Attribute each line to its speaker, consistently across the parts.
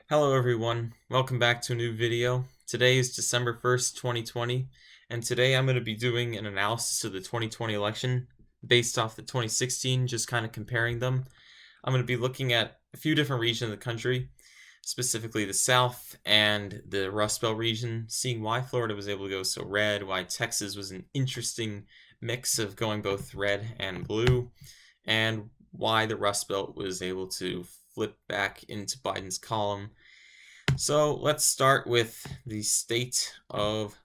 Speaker 1: Hello everyone, welcome back to a new video. Today is December 1st, 2020, and today I'm going to be doing an analysis of the 2020 election based off the 2016, just kind of comparing them. I'm going to be looking at a few different regions of the country, specifically the South and the Rust Belt region, seeing why Florida was able to go so red, why Texas was an interesting mix of going both red and blue, and why the Rust Belt was able to flip back into Biden's column. So let's start with the state of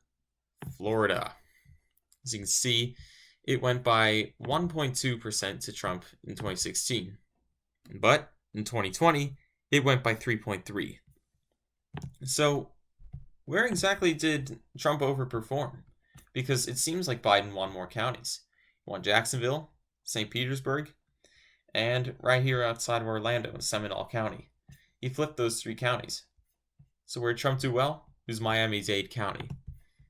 Speaker 1: Florida. As you can see, it went by 1.2% to Trump in 2016. But in 2020, it went by 3.3. So where exactly did Trump overperform? Because it seems like Biden won more counties. He won Jacksonville, St. Petersburg, and right here outside of Orlando in Seminole County. He flipped those three counties. So where did Trump do well? It was Miami-Dade County.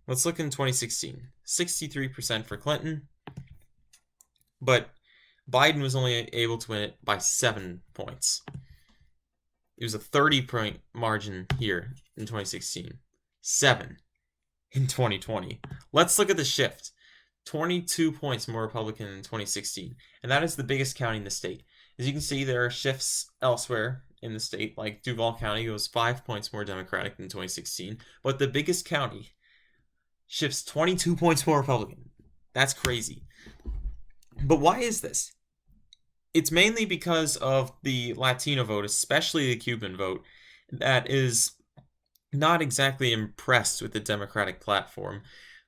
Speaker 1: Let's look in 2016. 63% for Clinton, but Biden was only able to win it by 7 points. It was a 30-point margin here in 2016. 7 in 2020. Let's look at the shift. 22 points more Republican in 2016, and that is the biggest county in the state. As you can see, there are shifts elsewhere in the state, like Duval County goes 5 points more Democratic than 2016, but the biggest county shifts 22 points more Republican. That's crazy. But why is this? It's mainly because of the Latino vote, especially the Cuban vote, that is not exactly impressed with the Democratic platform.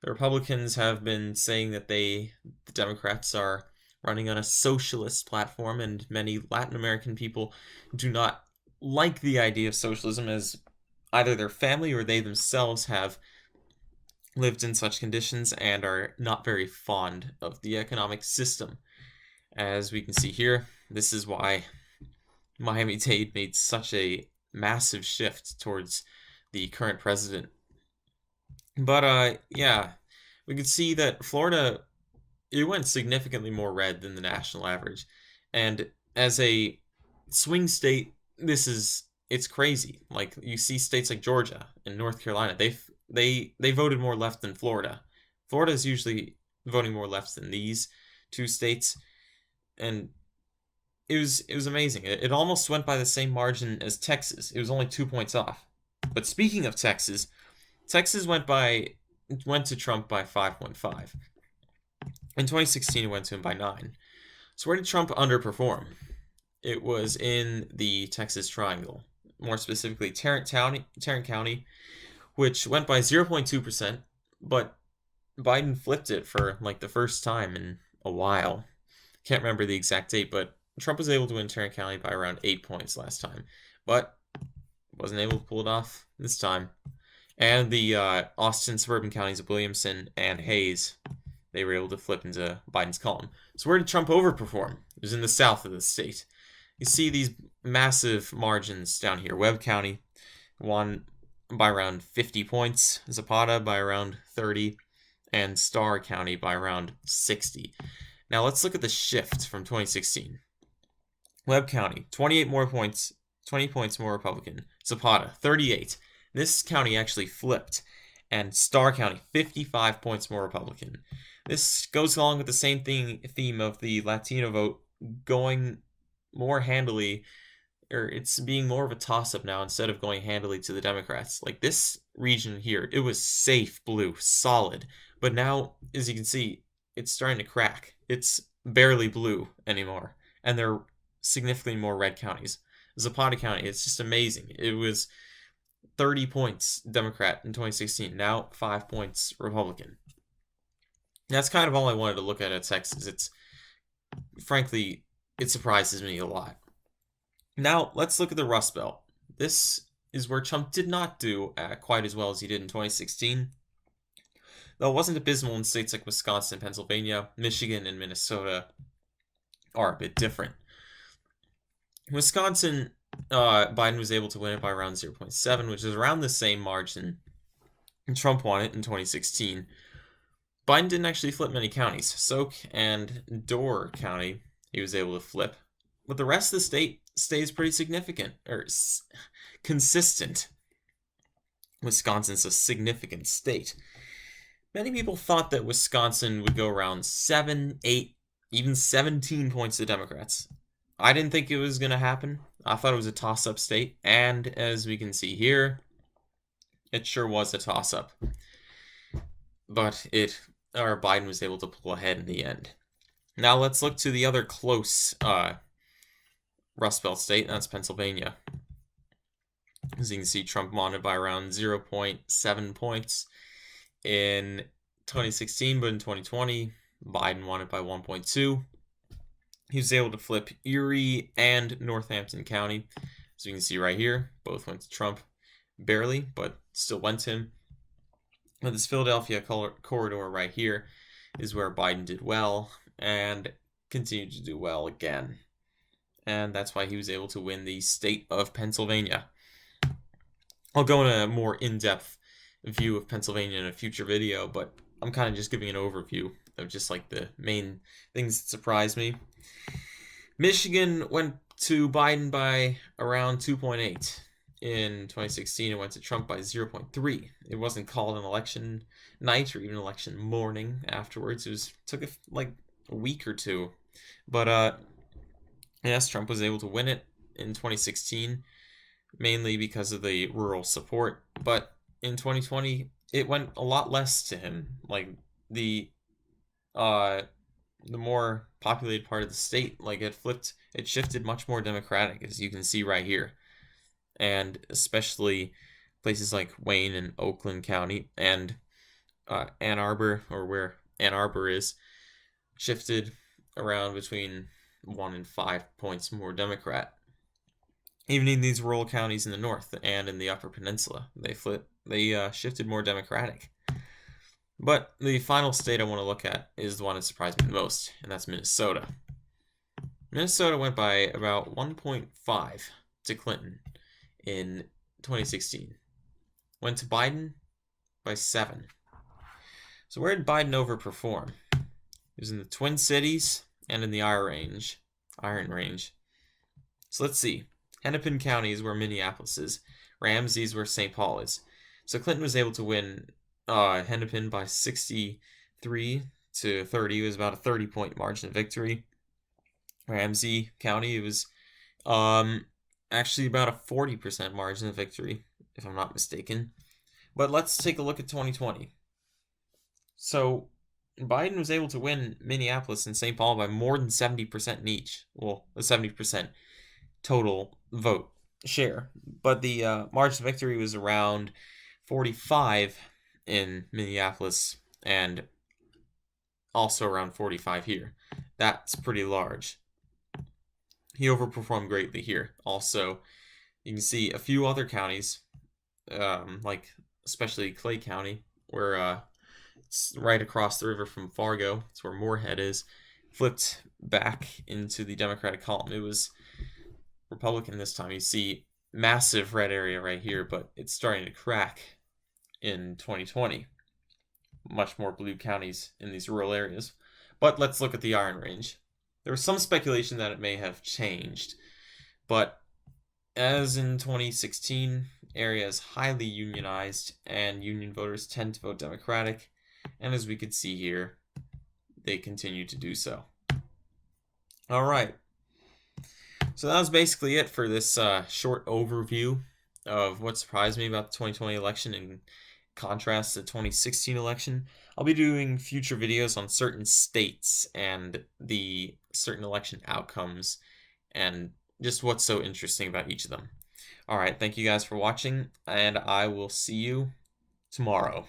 Speaker 1: The Republicans have been saying that the Democrats are running on a socialist platform, and many Latin American people do not like the idea of socialism, as either their family or they themselves have lived in such conditions and are not very fond of the economic system. As we can see here, this is why Miami-Dade made such a massive shift towards the current president. But yeah, we could see that Florida, it went significantly more red than the national average. And as a swing state, it's crazy. Like you see states like Georgia and North Carolina, they voted more left than Florida. Florida is usually voting more left than these two states, and it was amazing. It almost went by the same margin as Texas. It was only 2 points off. But speaking of Texas, Texas went to Trump by 5.5. In 2016, it went to him by 9. So where did Trump underperform? It was in the Texas Triangle, more specifically Tarrant County, which went by 0.2%, but Biden flipped it for like the first time in a while. Can't remember the exact date, but Trump was able to win Tarrant County by around 8 points last time, but wasn't able to pull it off this time. And the Austin suburban counties of Williamson and Hayes, they were able to flip into Biden's column. So where did Trump overperform? It was in the south of the state. You see these massive margins down here. Webb County won by around 50 points, Zapata by around 30, and Starr County by around 60. Now let's look at the shift from 2016. Webb County, 28 more points, 20 points more Republican. Zapata, 38. This county actually flipped. And Starr County, 55 points more Republican. This goes along with the same theme of the Latino vote going more handily, or it's being more of a toss-up now instead of going handily to the Democrats. Like this region here, it was safe blue, solid. But now, as you can see, it's starting to crack. It's barely blue anymore. And there are significantly more red counties. Zapata County, it's just amazing. It was 30 points Democrat in 2016, now 5 points Republican. That's kind of all I wanted to look at Texas. Frankly, it surprises me a lot. Now, let's look at the Rust Belt. This is where Trump did not do quite as well as he did in 2016. Though it wasn't abysmal in states like Wisconsin, Pennsylvania, Michigan, and Minnesota are a bit different. Wisconsin, Biden was able to win it by around 0.7, which is around the same margin. And Trump won it in 2016. Biden didn't actually flip many counties. Soak and Door County, he was able to flip. but the rest of the state stays pretty significant, or consistent. Wisconsin's a significant state. Many people thought that Wisconsin would go around 7, 8, even 17 points to Democrats. I didn't think it was going to happen. I thought it was a toss-up state, and as we can see here, it sure was a toss-up. But Biden was able to pull ahead in the end. Now let's look to the other close Rust Belt state, and that's Pennsylvania. As you can see, Trump won it by around 0.7 points in 2016, but in 2020, Biden won it by 1.2. He was able to flip Erie and Northampton County. As you can see right here, both went to Trump. Barely, but still went to him. But this Philadelphia corridor right here is where Biden did well and continued to do well again. And that's why he was able to win the state of Pennsylvania. I'll go in a more in-depth view of Pennsylvania in a future video, but I'm kind of just giving an overview of just like the main things that surprised me. Michigan went to Biden by around 2.8. In 2016, it went to Trump by 0.3. It wasn't called an election night or even election morning afterwards. It took like a week or two. But yes, Trump was able to win it in 2016, mainly because of the rural support. But in 2020, it went a lot less to him. Like the more populated part of the state, like it shifted much more Democratic, as you can see right here. And especially places like Wayne and Oakland County and Ann Arbor, or where Ann Arbor is, shifted around between 1 and 5 points more Democrat. Even in these rural counties in the north and in the Upper Peninsula, they shifted more Democratic. But the final state I want to look at is the one that surprised me the most, and that's Minnesota. Minnesota went by about 1.5 to Clinton in 2016. Went to Biden by 7. So where did Biden overperform? He was in the Twin Cities and in the Iron Range. So let's see. Hennepin County is where Minneapolis is. Ramsey is where St. Paul is. So Clinton was able to win Hennepin by 63 to 30. It was about a 30-point margin of victory. Ramsey County, it was actually about a 40% margin of victory, if I'm not mistaken. But let's take a look at 2020. So Biden was able to win Minneapolis and St. Paul by more than 70% in each. Well, a 70% total vote share. But the margin of victory was around 45 in Minneapolis and also around 45 here. That's pretty large. He overperformed greatly here. Also, you can see a few other counties, like especially Clay County, where it's right across the river from Fargo. It's where Moorhead is. Flipped back into the Democratic column. It was Republican this time. You see massive red area right here, but it's starting to crack in 2020. Much more blue counties in these rural areas. But let's look at the Iron Range. There was some speculation that it may have changed, but as in 2016, area is highly unionized, and union voters tend to vote Democratic, and as we could see here, they continue to do so. All right. So that was basically it for this short overview of what surprised me about the 2020 election in contrast to the 2016 election. I'll be doing future videos on certain states and the certain election outcomes and just what's so interesting about each of them. All right, thank you guys for watching, and I will see you tomorrow.